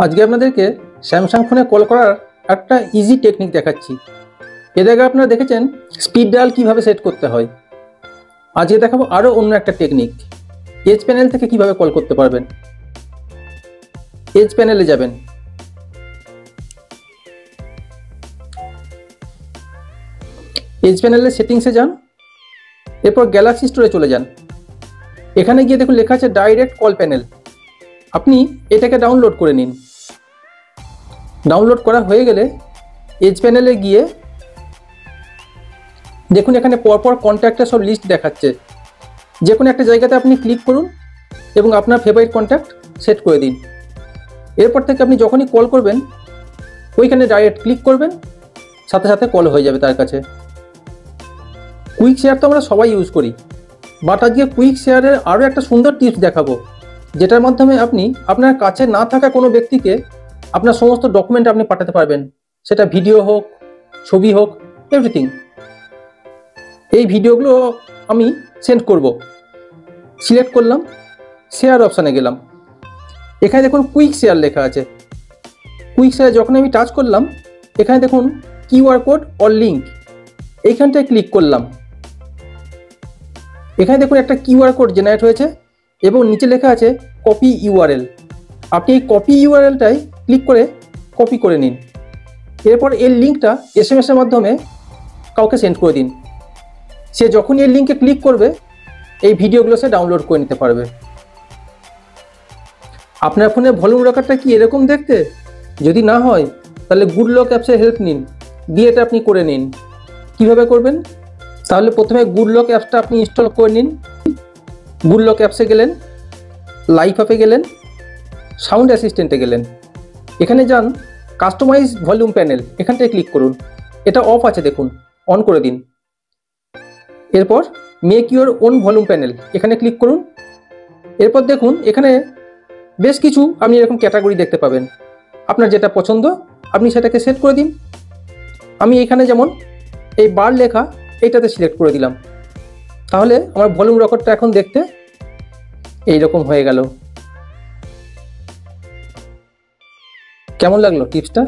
আজকে আপনাদেরকে স্যামসাং ফোনে কল করার একটা ইজি টেকনিক দেখাচ্ছি। এর আগে আপনারা দেখেছেন স্পিড ডায়াল কিভাবে সেট করতে হয়। আজকে দেখাবো আরও অন্য একটা টেকনিক, এজ প্যানেল থেকে কিভাবে কল করতে পারবেন। এজ প্যানেলে যাবেন, এজ প্যানেলের সেটিংসে যান, এরপর গ্যালাক্সি স্টোরে চলে যান। এখানে গিয়ে দেখুন লেখা আছে ডাইরেক্ট কল প্যানেল। আপনি এটাকে ডাউনলোড করে নিন। ডাউনলোড করা হয়ে গেলে এজ প্যানেলে গিয়ে দেখুন এখানে পরপর কন্ট্যাক্টের সব লিস্ট দেখাচ্ছে। যে কোনো একটা জায়গাতে আপনি ক্লিক করুন এবং আপনার ফেভারিট কন্ট্যাক্ট সেট করে দিন। এরপর থেকে আপনি যখনই কল করবেন ওইখানে ডাইরেক্ট ক্লিক করবেন, সাথে সাথে কল হয়ে যাবে তার কাছে। কুইক শেয়ার তো আমরা সবাই ইউজ করি, বাট আজকে কুইক শেয়ারের আরও একটা সুন্দর টিপস দেখাবো, যেটার মাধ্যমে আপনি আপনার কাছে না থাকা কোনো ব্যক্তিকে আপনার সমস্ত ডকুমেন্ট আপনি পাঠাতে পারবেন, সেটা ভিডিও হোক, ছবি হোক, এভরিথিং। এই ভিডিওগুলো আমি সেন্ড করব। সিলেক্ট করলাম, শেয়ার অপশানে গেলাম। এখানে দেখুন কুইক শেয়ার লেখা আছে। কুইক শেয়ার যখন আমি টাচ করলাম এখানে দেখুন কিউআর কোড অর লিঙ্ক, এইখানটায় ক্লিক করলাম। এখানে দেখুন একটা কিউআর কোড জেনারেট হয়েছে এবং নিচে লেখা আছে কপি ইউআরএল। আপনি এই কপি ইউআরএলটাই ক্লিক করে কপি করে নিন। এরপর এর লিঙ্কটা এসএমএসের মাধ্যমে কাউকে সেন্ড করে দিন। সে যখনই এর লিঙ্কে ক্লিক করবে এই ভিডিওগুলো সে ডাউনলোড করে নিতে পারবে। আপনার ফোনের ভলিউম রকারটা কি এরকম দেখতে? যদি না হয় তাহলে গুড লক অ্যাপসের হেল্প নিন, দিয়ে এটা আপনি করে নিন। কিভাবে করবেন? তাহলে প্রথমে গুড লক অ্যাপসটা আপনি ইনস্টল করে নিন। গুড লক অ্যাপসে গেলেন, লাইফ অ্যাপে গেলেন, সাউন্ড অ্যাসিস্ট্যান্টে গেলেন। এখানে যান কাস্টমাইজ ভলিউম প্যানেল, এখানটায় ক্লিক করুন। এটা অফ আছে দেখুন, অন করে দিন। এরপর make your own volume panel, এখানে ক্লিক করুন। এরপর দেখুন এখানে বেশ কিছু আপনি এরকম ক্যাটাগরি দেখতে পাবেন। আপনার যেটা পছন্দ আপনি সেটাকে সেট করে দিন। আমি এখানে যেমন এই বার লেখা এইটাতে সিলেক্ট করে দিলাম। তাহলে আমার ভলিউম রেকর্ডটা এখন দেখতে এইরকম হয়ে গেল। কেমন লাগলো টিপসটা?